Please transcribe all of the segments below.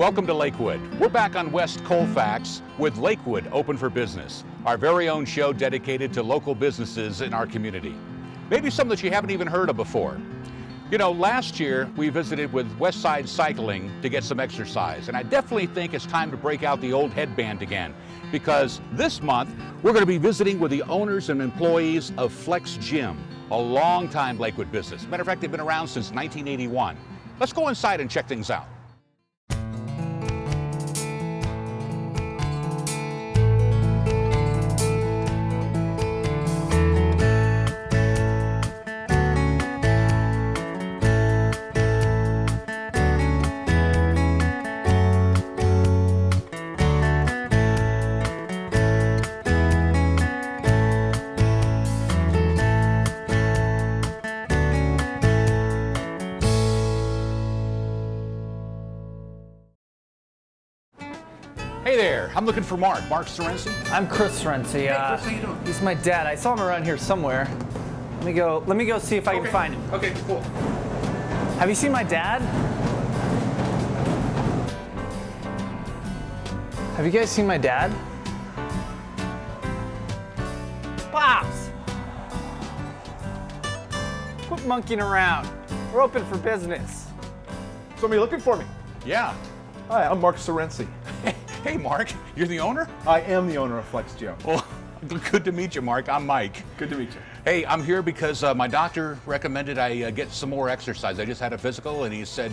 Welcome to Lakewood. We're back on West Colfax with Lakewood Open for Business, our very own show dedicated to local businesses in our community. Maybe some that you haven't even heard of before. You know, last year we visited with Westside Cycling to get some exercise, and I definitely think it's time to break out the old headband again, because this month we're going to be visiting with the owners and employees of Flex Gym, a long-time Lakewood business. Matter of fact, they've been around since 1981. Let's go inside and check things out. Hey there, I'm looking for Mark Sorency. I'm Chris Sorency. Hey, Chris, how you doing? He's my dad. I saw him around here somewhere. Let me go see if I can find him. Okay, cool. Have you seen my dad? Have you guys seen my dad? Pops! Quit monkeying around. We're open for business. Somebody looking for me? Yeah. Hi, I'm Mark Sorency. Hey, Mark, you're the owner? I am the owner of Flex Gym. Well, good to meet you, Mark. I'm Mike. Good to meet you. Hey, I'm here because my doctor recommended I get some more exercise. I just had a physical, and he said,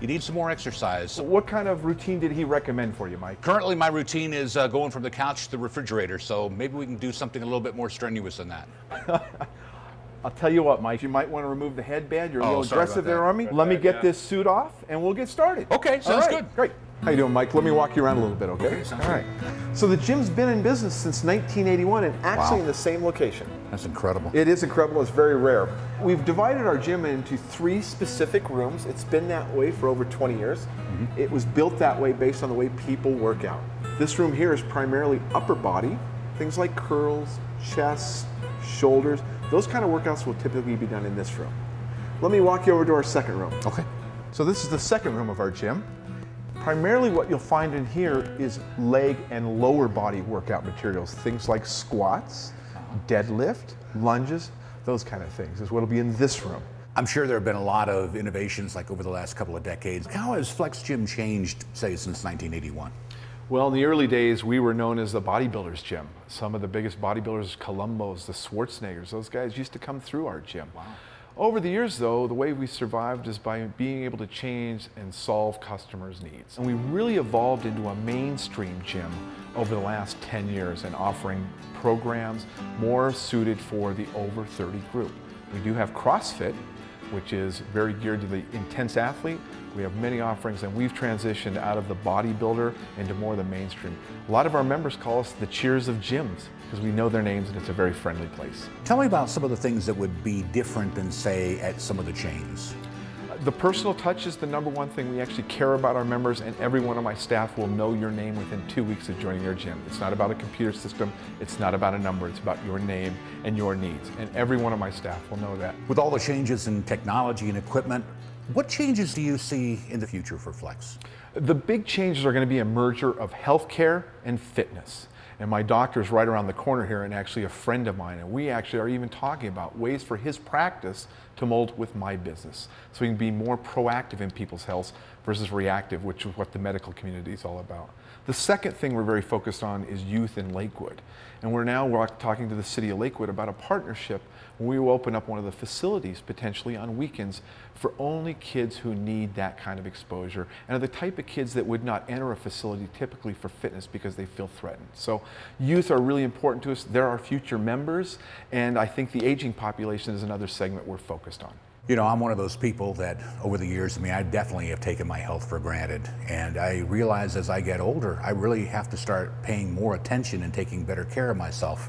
you need some more exercise. So what kind of routine did he recommend for you, Mike? Currently, my routine is going from the couch to the refrigerator, so maybe we can do something a little bit more strenuous than that. I'll tell you what, Mike, you might want to remove the headband. You're a little sorry aggressive about there that. on me. Let me get this suit off, and we'll get started. Okay, sounds good. Great. How you doing, Mike? Let me walk you around a little bit, okay? Okay, sounds All right. So the gym's been in business since 1981 and actually Wow. in the same location. That's incredible. It is incredible. It's very rare. We've divided our gym into 3 specific rooms. It's been that way for over 20 years. It was built that way based on the way people work out. This room here is primarily upper body, things like curls, chest, shoulders. Those kind of workouts will typically be done in this room. Let me walk you over to our second room. Okay. So this is the second room of our gym. Primarily what you'll find in here is leg and lower body workout materials, things like squats, deadlift, lunges, those kind of things is what will be in this room. I'm sure there have been a lot of innovations like over the last couple of decades. How has Flex Gym changed, say, since 1981? Well, in the early days, we were known as the bodybuilders gym. Some of the biggest bodybuilders, Columbos, the Schwarzeneggers, those guys used to come through our gym. Wow. Over the years, though, the way we survived is by being able to change and solve customers' needs. And we really evolved into a mainstream gym over the last 10 years and offering programs more suited for the over 30 group. We do have CrossFit, which is very geared to the intense athlete. We have many offerings, and we've transitioned out of the bodybuilder into more of the mainstream. A lot of our members call us the cheers of gyms because we know their names and it's a very friendly place. Tell me about some of the things that would be different than, say, at some of the chains. The personal touch is the #1 thing. We actually care about our members, and every one of my staff will know your name within 2 weeks of joining your gym. It's not about a computer system, it's not about a number, it's about your name and your needs, and every one of my staff will know that. With all the changes in technology and equipment, what changes do you see in the future for Flex? The big changes are going to be a merger of healthcare and fitness. And my doctor's right around the corner here and actually a friend of mine. And we actually are even talking about ways for his practice to mold with my business. So we can be more proactive in people's health versus reactive, which is what the medical community is all about. The second thing we're very focused on is youth in Lakewood. And we're talking to the city of Lakewood about a partnership where we will open up one of the facilities potentially on weekends for only kids who need that kind of exposure and are the type of kids that would not enter a facility typically for fitness because they feel threatened. So youth are really important to us. They're our future members, and I think the aging population is another segment we're focused on. You know, I'm one of those people that over the years, I definitely have taken my health for granted. And I realize as I get older, I really have to start paying more attention and taking better care of myself.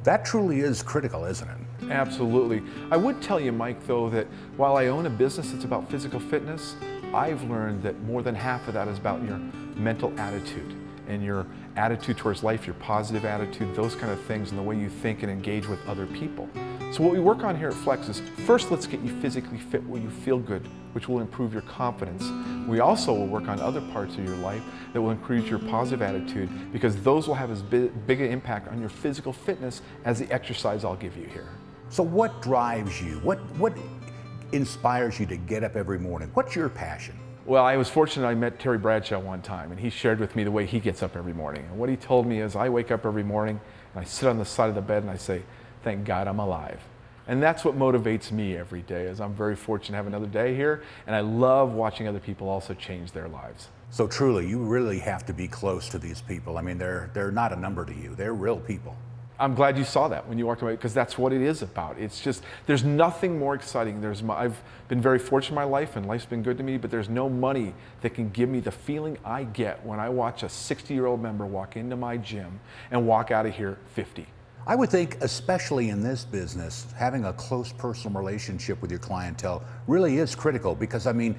That truly is critical, isn't it? Absolutely. I would tell you, Mike, though, that while I own a business that's about physical fitness, I've learned that more than half of that is about your mental attitude and your attitude towards life, your positive attitude, those kind of things, and the way you think and engage with other people. So what we work on here at Flex is, first let's get you physically fit where you feel good, which will improve your confidence. We also will work on other parts of your life that will increase your positive attitude, because those will have as big an impact on your physical fitness as the exercise I'll give you here. So what drives you? What inspires you to get up every morning? What's your passion? Well, I was fortunate I met Terry Bradshaw one time, and he shared with me the way he gets up every morning. And what he told me is, I wake up every morning and I sit on the side of the bed and I say, thank God I'm alive. And that's what motivates me every day, is I'm very fortunate to have another day here, and I love watching other people also change their lives. So truly, you really have to be close to these people. I mean, they're not a number to you. They're real people. I'm glad you saw that when you walked away, because that's what it is about. It's just, there's nothing more exciting. I've been very fortunate in my life, and life's been good to me, but there's no money that can give me the feeling I get when I watch a 60-year-old member walk into my gym and walk out of here 50. I would think, especially in this business, having a close personal relationship with your clientele really is critical, because I mean,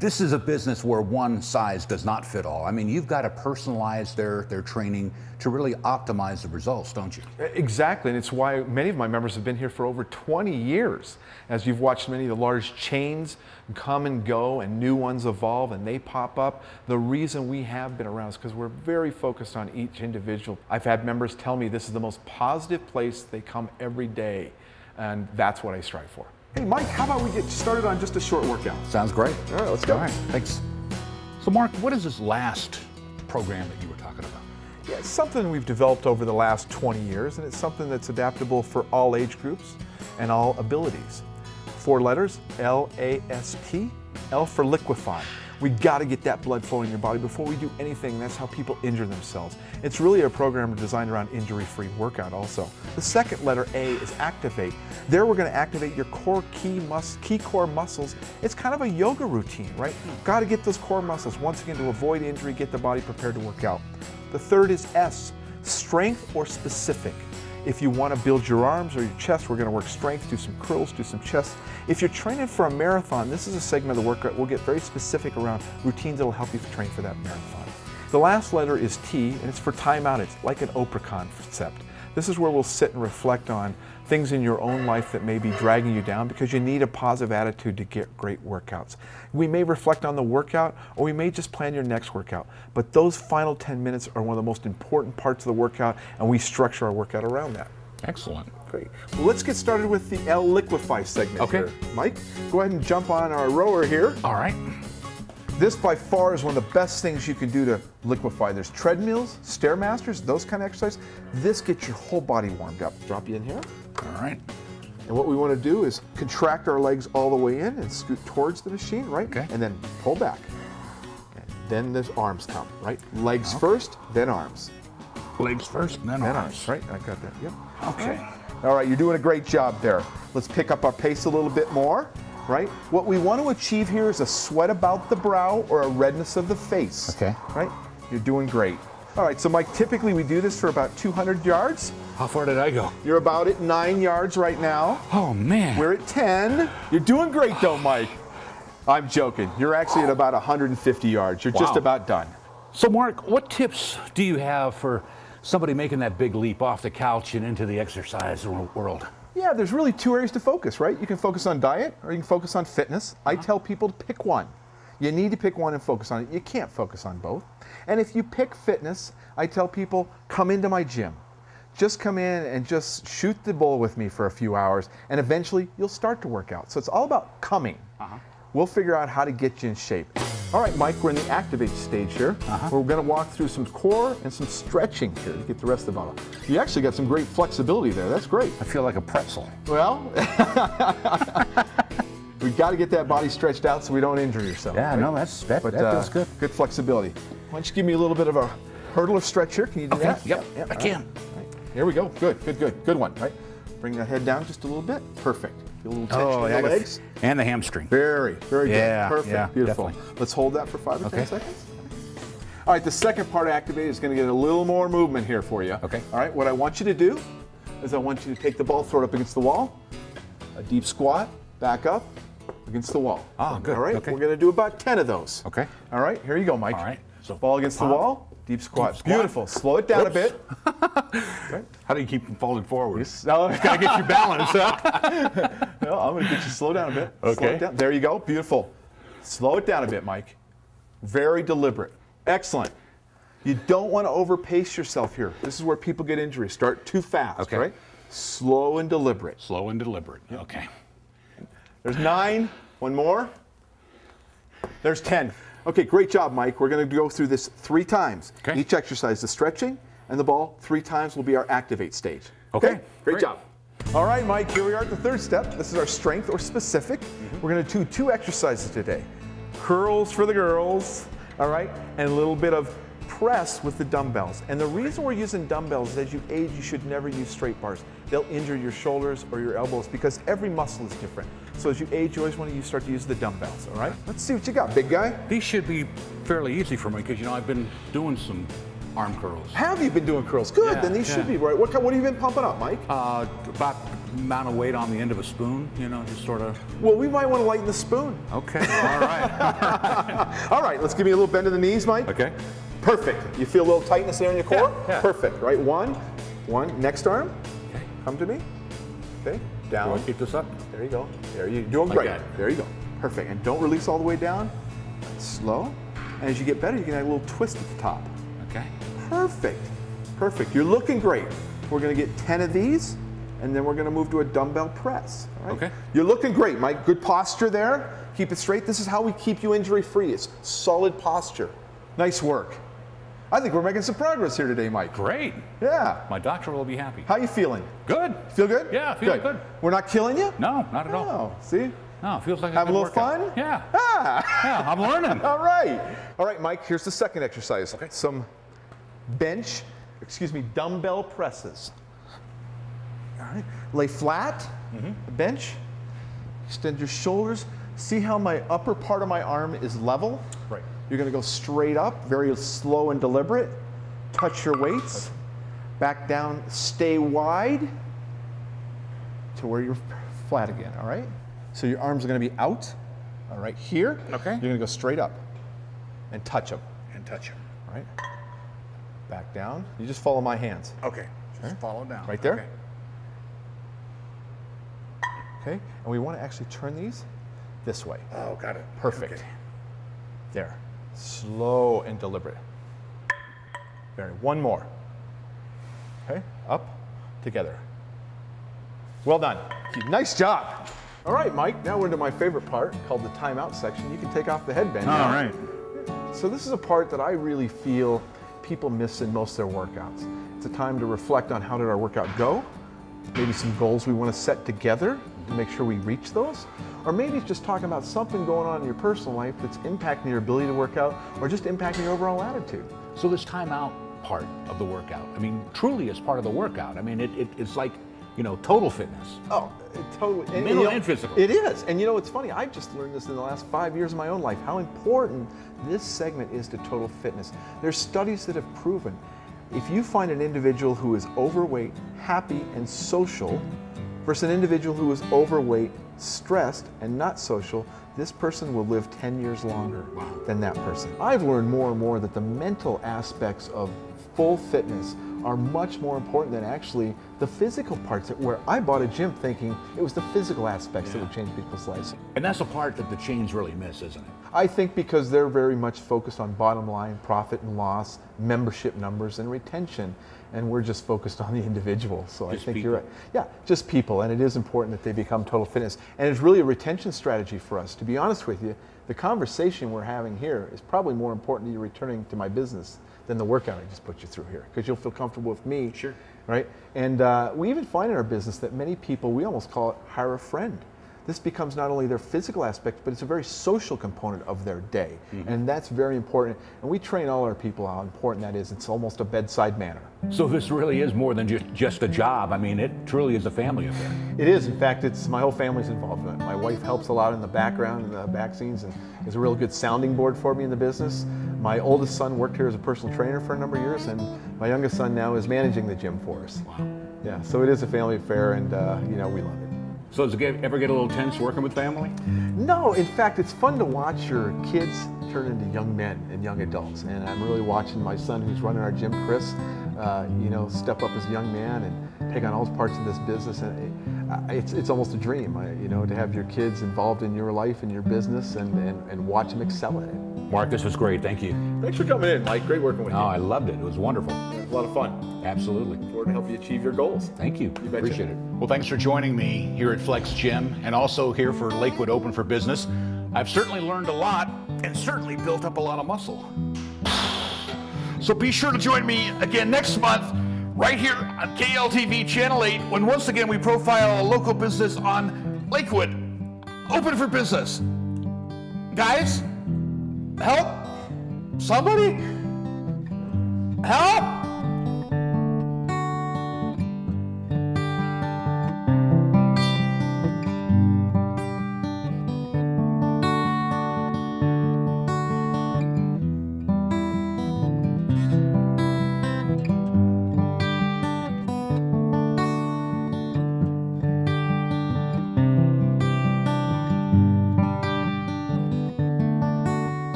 this is a business where one size does not fit all. I mean, you've got to personalize their training to really optimize the results, don't you? Exactly, and it's why many of my members have been here for over 20 years. As you've watched many of the large chains come and go and new ones evolve and they pop up, the reason we have been around is because we're very focused on each individual. I've had members tell me this is the most positive place they come every day, and that's what I strive for. Hey Mike, how about we get started on just a short workout? Sounds great. All right, let's go. All right, thanks. So Mark, what is this last program that you were talking about? Yeah, it's something we've developed over the last 20 years, and it's something that's adaptable for all age groups and all abilities. 4 letters, L-A-S-T, L for liquefy. We got to get that blood flowing in your body before we do anything. That's how people injure themselves. It's really a program designed around injury-free workout also. The second letter, A, is activate. There we're going to activate your core key core muscles. It's kind of a yoga routine, right? Got to get those core muscles, once again, to avoid injury, get the body prepared to work out. The third is S, strength or specific. If you want to build your arms or your chest, we're going to work strength, do some curls, do some chest. If you're training for a marathon, this is a segment of the workout. We'll get very specific around routines that will help you train for that marathon. The last letter is T, and it's for time out. It's like an Oprah concept. This is where we'll sit and reflect on things in your own life that may be dragging you down, because you need a positive attitude to get great workouts. We may reflect on the workout, or we may just plan your next workout. But those final 10 minutes are one of the most important parts of the workout, and we structure our workout around that. Excellent. Great. Well, let's get started with the L liquefy segment here. Mike, go ahead and jump on our rower here. All right. This by far is one of the best things you can do to liquefy. There's treadmills, Stairmasters, those kind of exercises. This gets your whole body warmed up. Drop you in here. All right. And what we want to do is contract our legs all the way in and scoot towards the machine, right? Okay. And then pull back. And then the arms come, right? Legs first, then arms. Legs first, and then arms. Right? I got that, yep. Okay. All right, you're doing a great job there. Let's pick up our pace a little bit more, right? What we want to achieve here is a sweat about the brow or a redness of the face. Okay. Right? You're doing great. All right, so Mike, typically we do this for about 200 yards. How far did I go? You're about at 9 yards right now. Oh, man. We're at 10. You're doing great though, Mike. I'm joking. You're actually at about 150 yards. You're just about done. So Mark, what tips do you have for somebody making that big leap off the couch and into the exercise world? Yeah, there's really 2 areas to focus, right? You can focus on diet or you can focus on fitness. I tell people to pick one. You need to pick one and focus on it. You can't focus on both. And if you pick fitness, I tell people, come into my gym. Just come in and just shoot the bull with me for a few hours, and eventually you'll start to work out. So it's all about coming. We'll figure out how to get you in shape. All right, Mike, we're in the activate stage here. We're going to walk through some core and some stretching here to get the rest of the bottle. You actually got some great flexibility there. That's great. I feel like a pretzel. Well, we've got to get that body stretched out so we don't injure yourself. Yeah, right? no, that feels good. Good flexibility. Why don't you give me a little bit of a hurdler stretch here? Can you do that? Yep, I can. Right. Here we go. Good one, right? Bring the head down just a little bit. Perfect. Feel a little tension in the legs. And the hamstring. Very good. Perfect. Yeah, Beautiful. definitely. Let's hold that for 5 or 10 seconds. All right, the second part of activate is going to get a little more movement here for you. Okay. All right, what I want you to do is I want you to take the ball, throw it up against the wall, a deep squat, back up, against the wall. Good. All right, okay. We're going to do about 10 of those. Okay. All right, here you go, Mike. All right. So ball against the wall, Deep squat. Beautiful. Slow it down a bit. Okay. How do you keep from falling forward? No, Gotta get your balance, huh? no, I'm going to get you slow down a bit. Okay. Slow it down. There you go. Beautiful. Slow it down a bit, Mike. Very deliberate. Excellent. You don't want to overpace yourself here. This is where people get injuries. Start too fast, Okay. right? Slow and deliberate. Slow and deliberate. Okay. There's 9. One more. There's 10. Okay, great job, Mike. We're going to go through this 3 times. Okay. Each exercise, the stretching and the ball, 3 times will be our activate stage. Okay. Great job. All right, Mike, here we are at the 3rd step. This is our strength or specific. We're going to do 2 exercises today. Curls for the girls, all right, and a little bit of press with the dumbbells. And the reason we're using dumbbells is as you age, you should never use straight bars. They'll injure your shoulders or your elbows because every muscle is different. So as you age, you always want to start to use the dumbbells, all right? Let's see what you got, big guy. These should be fairly easy for me because, you know, I've been doing some arm curls. Have you been doing curls? Good, Yeah, then these yeah. should be right. What have you been pumping up, Mike? About the amount of weight on the end of a spoon, you know, just sort of. Well, we might want to lighten the spoon. Okay, all right. All right, let's give me a little bend in the knees, Mike. Okay. Perfect. You feel a little tightness there in your core? Yeah. Perfect, right? One. Next arm. Okay. Come to me. Okay, Do down. I keep this up? There you go. There you're doing Like great. that. There you go. Perfect. And don't release all the way down. Slow. And as you get better, you can add a little twist at the top. Okay. Perfect. Perfect. You're looking great. We're going to get 10 of these, and then we're going to move to a dumbbell press. All right? Okay. You're looking great, Mike. Good posture there. Keep it straight. This is how we keep you injury-free. It's solid posture. Nice work. I think we're making some progress here today, Mike. Great. Yeah. My doctor will be happy. How you feeling? Good. Feel good? Yeah, feeling good. We're not killing you? No, not at all. No. See? No, it feels like a Have a good little workout. fun? Yeah. Ah. Yeah, I'm learning. All right. All right, Mike, here's the second exercise. Okay. Some dumbbell presses. All right. Lay flat, bench, extend your shoulders. See how my upper part of my arm is level? Right. You're going to go straight up, very slow and deliberate. Touch your weights. Back down, stay wide to where you're flat again, all right? So your arms are going to be out, all right, here. Okay. You're going to go straight up and touch them, And touch him. all right? Back down. You just follow my hands. Okay. Just follow down. Right there? Okay. Okay? And we want to actually turn these this way. Oh, got it. Perfect. Okay. There. Slow and deliberate. Very. One more. Okay? Up, together. Well done. Nice job. All right, Mike, now we're into my favorite part called the timeout section. You can take off the headband now. All right. So this is a part that I really feel people miss in most of their workouts. It's a time to reflect on how did our workout go, maybe some goals we want to set together to make sure we reach those, or maybe it's just talking about something going on in your personal life that's impacting your ability to work out or just impacting your overall attitude. So this timeout part of the workout, I mean, truly is part of the workout. I mean, it's like, you know, total fitness. Oh, totally. Mental and physical. It is. And you know, it's funny, I've just learned this in the last 5 years of my own life, how important this segment is to total fitness. There's studies that have proven if you find an individual who is overweight, happy, and social, versus an individual who is overweight, stressed, and not social, this person will live 10 years longer than that person. I've learned more and more that the mental aspects of full fitness are much more important than actually the physical parts where I bought a gym thinking it was the physical aspects that would change people's lives. And that's the part that the chains really miss, isn't it? I think because they're very much focused on bottom line, profit and loss, membership numbers and retention, and we're just focused on the individual. So Just I think people. you're right. Yeah, just people, and it is important that they become total fitness. And it's really a retention strategy for us. To be honest with you, the conversation we're having here is probably more important to you returning to my business than the workout I just put you through here, because you'll feel comfortable with me. Sure. Right? And we even find in our business that many people, we almost call it hire a friend. This becomes not only their physical aspect, but it's a very social component of their day. And that's very important. And we train all our people how important that is. It's almost a bedside manner. So this really is more than just a job. I mean, it truly is a family affair. It is. In fact, it's my whole family's involved in it. My wife helps a lot in the background, in the back scenes, and is a real good sounding board for me in the business. My oldest son worked here as a personal trainer for a number of years, and my youngest son now is managing the gym for us. Wow. Yeah, so it is a family affair, and you know, we love it. So does it ever get a little tense working with family? No, in fact, it's fun to watch your kids turn into young men and young adults. And I'm really watching my son, who's running our gym, Chris, step up as a young man and take on all parts of this business. And it's almost a dream, to have your kids involved in your life and your business and watch them excel at it. Mark, this was great. Thank you. Thanks for coming in, Mike. Great working with you. Oh, I loved it. It was wonderful. It was a lot of fun. Absolutely. Look forward to help you achieve your goals. Thank you. You betcha. Appreciate it. Well, thanks for joining me here at Flex Gym and also here for Lakewood Open for Business. I've certainly learned a lot and certainly built up a lot of muscle. So be sure to join me again next month right here on KLTV Channel 8 when once again we profile a local business on Lakewood Open for Business. Guys, help! Somebody? Help!